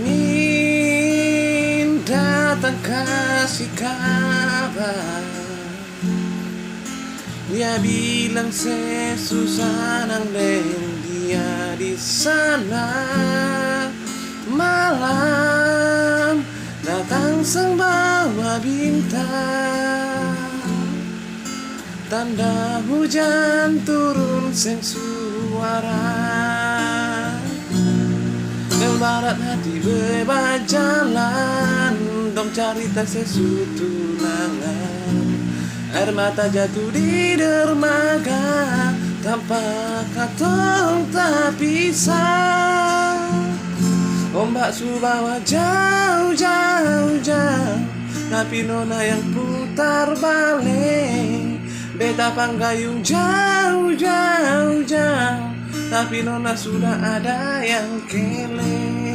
Angin datang kasih kabar, dia bilang sesusah nang dia di sana. Malam datang sang bawa bintang, tanda hujan turun seng suara. Ke barat hati bebas jalan, dong cerita sesutunangan. Air mata jatuh di dermaga, tanpa katong tak pisah. Ombak subawa jauh, jauh, jauh, tapi nona yang putar balik. Beta panggayung jauh, jauh, jauh, tapi nona sudah ada yang keleng.